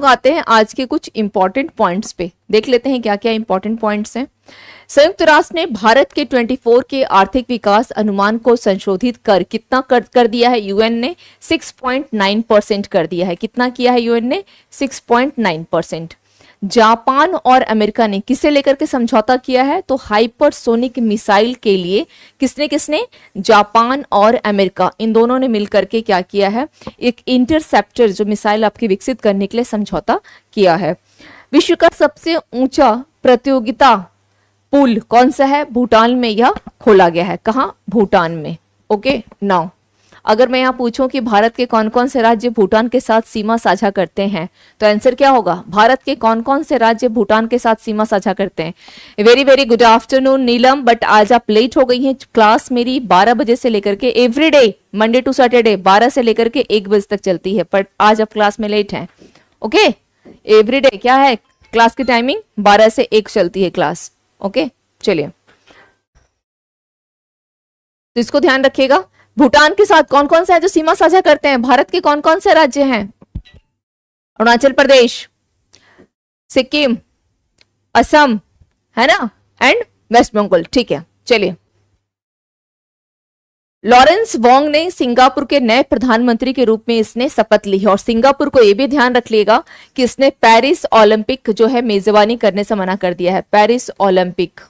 लोग आते हैं आज के कुछ इंपॉर्टेंट पॉइंट्स पे। देख लेते हैं क्या क्या इंपॉर्टेंट पॉइंट्स हैं। संयुक्त राष्ट्र ने भारत के 24 के आर्थिक विकास अनुमान को संशोधित कर कितना कर दिया है? यूएन ने 6.9% कर दिया है। कितना किया है यूएन ने? 6.9%। जापान और अमेरिका ने किसे लेकर के समझौता किया है? तो हाइपरसोनिक मिसाइल के लिए किसने? जापान और अमेरिका, इन दोनों ने मिलकर के क्या किया है? एक इंटरसेप्टर जो मिसाइल आपकी विकसित करने के लिए समझौता किया है। विश्व का सबसे ऊंचा प्रतियोगिता पुल कौन सा है? भूटान में यह खोला गया है। कहां? भूटान में। ओके नाउ अगर मैं यहाँ पूछूं कि भारत के कौन कौन से राज्य भूटान के साथ सीमा साझा करते हैं, तो आंसर क्या होगा? भारत के कौन कौन से राज्य भूटान के साथ सीमा साझा करते हैं। Very very good afternoon Neelam, but आज आप लेट हो गई हैं। क्लास मेरी 12 बजे से लेकर के एवरीडे मंडे टू सैटरडे 12 से लेकर के 1 बजे तक चलती है, पर आज आप क्लास में लेट हैं। ओके एवरीडे क्या है क्लास की टाइमिंग? 12 से 1 चलती है क्लास। ओके चलिए, तो इसको ध्यान रखिएगा। भूटान के साथ कौन कौन से है जो सीमा साझा करते हैं? भारत के कौन कौन से राज्य हैं? अरुणाचल प्रदेश, सिक्किम, असम, है ना, एंड वेस्ट बंगाल। ठीक है चलिए। लॉरेंस वोंग ने सिंगापुर के नए प्रधानमंत्री के रूप में इसने शपथ ली है, और सिंगापुर को यह भी ध्यान रख लिएगा कि इसने पेरिस ओलंपिक जो है मेजबानी करने से मना कर दिया है। पेरिस ओलंपिक,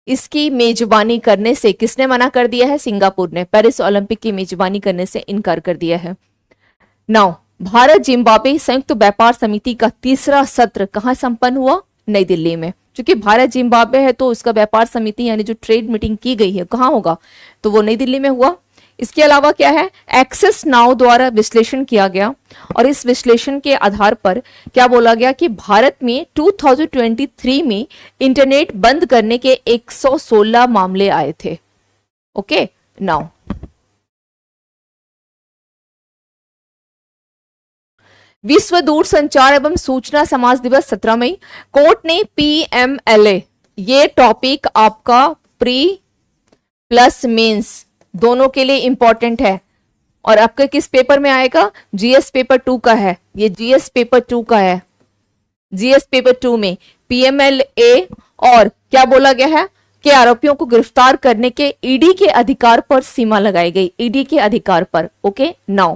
इसकी मेजबानी करने से किसने मना कर दिया है? सिंगापुर ने पेरिस ओलंपिक की मेजबानी करने से इनकार कर दिया है। नाउ भारत जिम्बाब्वे संयुक्त व्यापार समिति का तीसरा सत्र कहां संपन्न हुआ? नई दिल्ली में। क्योंकि भारत जिम्बाब्वे है तो उसका व्यापार समिति यानी जो ट्रेड मीटिंग की गई है कहां होगा? तो वो नई दिल्ली में हुआ। इसके अलावा क्या है? एक्सेस नाउ द्वारा विश्लेषण किया गया, और इस विश्लेषण के आधार पर क्या बोला गया कि भारत में 2023 में इंटरनेट बंद करने के 116 मामले आए थे। ओके नाउ विश्व दूरसंचार एवं सूचना समाज दिवस 17 मई। कोर्ट ने PMLA, ये टॉपिक आपका प्री प्लस मेंस दोनों के लिए इंपॉर्टेंट है, और आपके किस पेपर में आएगा? जीएस पेपर 2 का है। ये जीएस पेपर 2 का है। जीएस पेपर 2 में PMLA और क्या बोला गया है कि आरोपियों को गिरफ्तार करने के ईडी के अधिकार पर सीमा लगाई गई। ईडी के अधिकार पर। ओके नाउ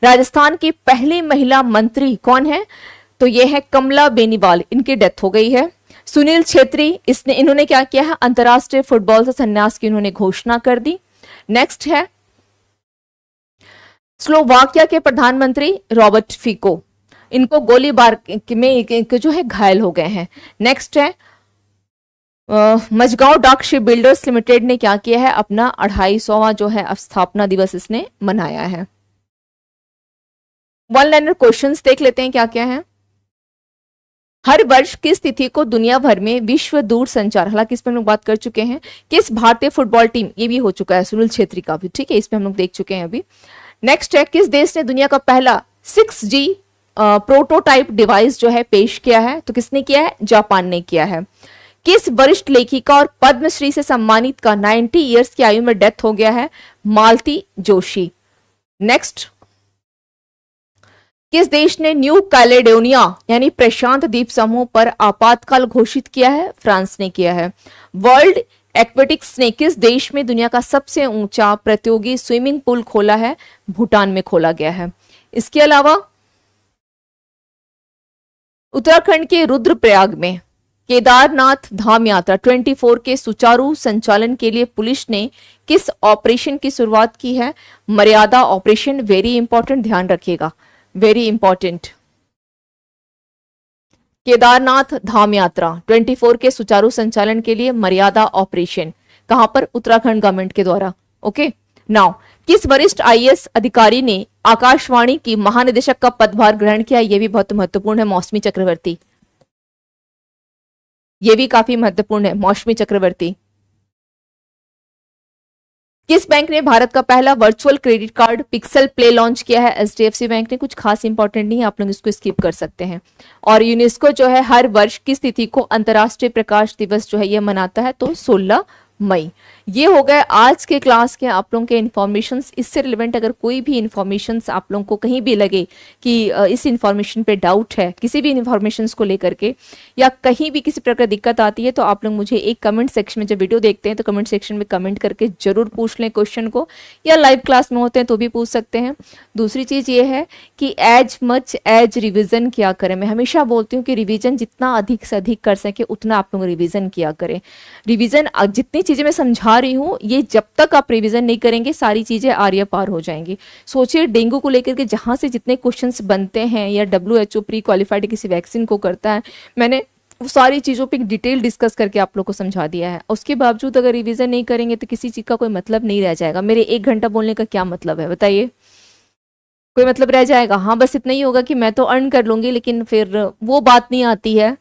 राजस्थान की पहली महिला मंत्री कौन है? तो ये है कमला बेनीवाल, इनकी डेथ हो गई है। सुनील छेत्री, इन्होंने क्या किया है? अंतरराष्ट्रीय फुटबॉल से संन्यास की इन्होंने घोषणा कर दी। नेक्स्ट है स्लोवाकिया के प्रधानमंत्री रॉबर्ट फिको, इनको गोलीबार में जो है घायल हो गए हैं। नेक्स्ट है मजगांव डाक शिप बिल्डर्स लिमिटेड ने क्या किया है? अपना 250वां जो है स्थापना दिवस इसने मनाया है। वन लाइनर क्वेश्चंस देख लेते हैं क्या क्या है। हर वर्ष किस तिथि को दुनिया भर में विश्व दूरसंचार, हालांकि इस पर हम लोग बात कर चुके हैं, किस भारतीय फुटबॉल टीम, ये भी हो चुका है सुनील छेत्री का भी, ठीक है, इस पे हम लोग देख चुके हैं अभी। नेक्स्ट है किस देश ने दुनिया का पहला 6G प्रोटोटाइप डिवाइस जो है पेश किया है? तो किसने किया है? जापान ने किया है। किस वरिष्ठ लेखिका और पद्मश्री से सम्मानित का 90 ईयर्स की आयु में डेथ हो गया है? मालती जोशी। नेक्स्ट, किस देश ने न्यू कैलेडोनिया यानी प्रशांत द्वीप समूह पर आपातकाल घोषित किया है? फ्रांस ने किया है। वर्ल्ड एक्वेटिक्स ने किस देश में दुनिया का सबसे ऊंचा प्रतियोगी स्विमिंग पूल खोला है? भूटान में खोला गया है। इसके अलावा उत्तराखंड के रुद्रप्रयाग में केदारनाथ धाम यात्रा 24 के सुचारू संचालन के लिए पुलिस ने किस ऑपरेशन की शुरुआत की है? मर्यादा ऑपरेशन। वेरी इंपॉर्टेंट, ध्यान रखिएगा, वेरी इंपॉर्टेंट। केदारनाथ धाम यात्रा 24 के सुचारू संचालन के लिए मर्यादा ऑपरेशन, कहां पर? उत्तराखंड गवर्नमेंट के द्वारा। ओके नाउ, किस वरिष्ठ IAS अधिकारी ने आकाशवाणी की महानिदेशक का पदभार ग्रहण किया? यह भी बहुत महत्वपूर्ण है, मौसमी चक्रवर्ती। यह भी काफी महत्वपूर्ण है, मौसमी चक्रवर्ती। किस बैंक ने भारत का पहला virtual credit card pixel play launch किया है? HDFC बैंक ने। कुछ खास इंपॉर्टेंट नहीं है, आप लोग इसको स्किप कर सकते हैं। और यूनेस्को जो है हर वर्ष किस तिथि को अंतर्राष्ट्रीय प्रकाश दिवस जो है यह मनाता है? तो 16 मई। ये हो गए आज के क्लास के आप लोगों के इन्फॉर्मेशंस। इससे रिलेवेंट अगर कोई भी इन्फॉर्मेशंस आप लोगों को कहीं भी लगे कि इस इन्फॉर्मेशन पे डाउट है, किसी भी इन्फॉर्मेशंस को लेकर के, या कहीं भी किसी प्रकार दिक्कत आती है, तो आप लोग मुझे एक कमेंट सेक्शन में, जब वीडियो देखते हैं तो कमेंट सेक्शन में कमेंट करके जरूर पूछ लें क्वेश्चन को, या लाइव क्लास में होते हैं तो भी पूछ सकते हैं। दूसरी चीज़ ये है कि एज मच एज रिविजन किया करें। मैं हमेशा बोलती हूँ कि रिविजन जितना अधिक से अधिक कर सके उतना आप लोग रिविजन किया करें। रिविजन जितनी चीज़ें मैं समझा रही हूँ, ये जब तक आप रिविजन नहीं करेंगे सारी चीज़ें आर्या पार हो जाएंगी। सोचिए डेंगू को लेकर के जहाँ से जितने क्वेश्चंस बनते हैं, या WHO प्री क्वालिफाइड किसी वैक्सीन को करता है, मैंने वो सारी चीज़ों पे डिटेल डिस्कस करके आप लोग को समझा दिया है। उसके बावजूद अगर रिवीजन नहीं करेंगे तो किसी चीज़ का कोई मतलब नहीं रह जाएगा। मेरे 1 घंटा बोलने का क्या मतलब है बताइए? कोई मतलब रह जाएगा? हाँ, बस इतना ही होगा कि मैं तो अर्न कर लूंगी, लेकिन फिर वो बात नहीं आती है।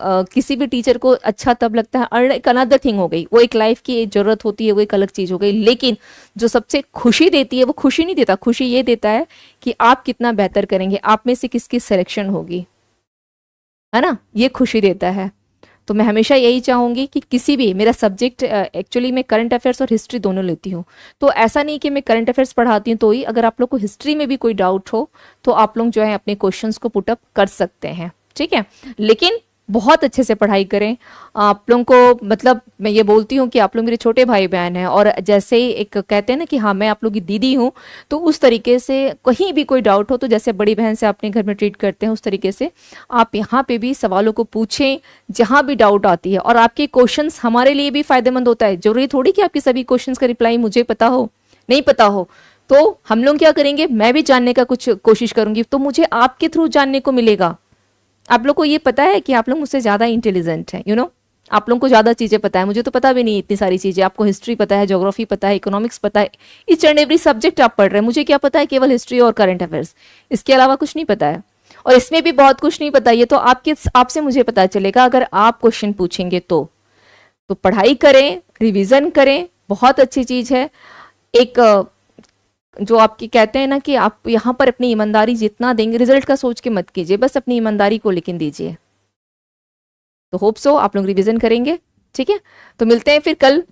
किसी भी टीचर को अच्छा तब लगता है, अर्न एक अनदर थिंग हो गई, वो एक लाइफ की जरूरत होती है, वो एक अलग चीज हो गई। लेकिन जो सबसे खुशी देती है वो खुशी नहीं देता, खुशी ये देता है कि आप कितना बेहतर करेंगे, आप में से किसकी सिलेक्शन होगी, है ना, ये खुशी देता है। तो मैं हमेशा यही चाहूंगी कि किसी भी, मेरा सब्जेक्ट एक्चुअली मैं करंट अफेयर्स और हिस्ट्री दोनों लेती हूँ, तो ऐसा नहीं कि मैं करंट अफेयर्स पढ़ाती हूँ तो ही, अगर आप लोग को हिस्ट्री में भी कोई डाउट हो तो आप लोग जो है अपने क्वेश्चंस को पुटअप कर सकते हैं, ठीक है। लेकिन बहुत अच्छे से पढ़ाई करें आप लोगों को। मतलब मैं ये बोलती हूँ कि आप लोग मेरे छोटे भाई बहन हैं, और जैसे ही एक कहते हैं ना कि हाँ मैं आप लोग की दीदी हूँ, तो उस तरीके से कहीं भी कोई डाउट हो तो जैसे बड़ी बहन से अपने घर में ट्रीट करते हैं, उस तरीके से आप यहाँ पे भी सवालों को पूछें जहाँ भी डाउट आती है। और आपके क्वेश्चंस हमारे लिए भी फायदेमंद होता है। जरूरी थोड़ी कि आपके सभी क्वेश्चंस का रिप्लाई मुझे पता हो, नहीं पता हो तो हम लोग क्या करेंगे, मैं भी जानने का कुछ कोशिश करूंगी, तो मुझे आपके थ्रू जानने को मिलेगा। आप लोग को ये पता है कि आप लोग मुझसे ज्यादा इंटेलिजेंट हैं, आप लोगों को ज्यादा चीजें पता है, मुझे तो पता भी नहीं इतनी सारी चीजें। आपको हिस्ट्री पता है, ज्योग्राफी पता है, इकोनॉमिक्स पता है, ईच एंड एवरी सब्जेक्ट आप पढ़ रहे हैं। मुझे क्या पता है? केवल हिस्ट्री और करंट अफेयर्स, इसके अलावा कुछ नहीं पता है। और इसमें भी बहुत कुछ नहीं पता, ये तो आपसे मुझे पता चलेगा अगर आप क्वेश्चन पूछेंगे तो पढ़ाई करें, रिविजन करें, बहुत अच्छी चीज है। एक जो आपकी कहते हैं ना कि आप यहाँ पर अपनी ईमानदारी जितना देंगे, रिजल्ट का सोच के मत कीजिए, बस अपनी ईमानदारी को लेकिन दीजिए। तो होप सो आप लोग रिवीजन करेंगे, ठीक है। तो मिलते हैं फिर कल।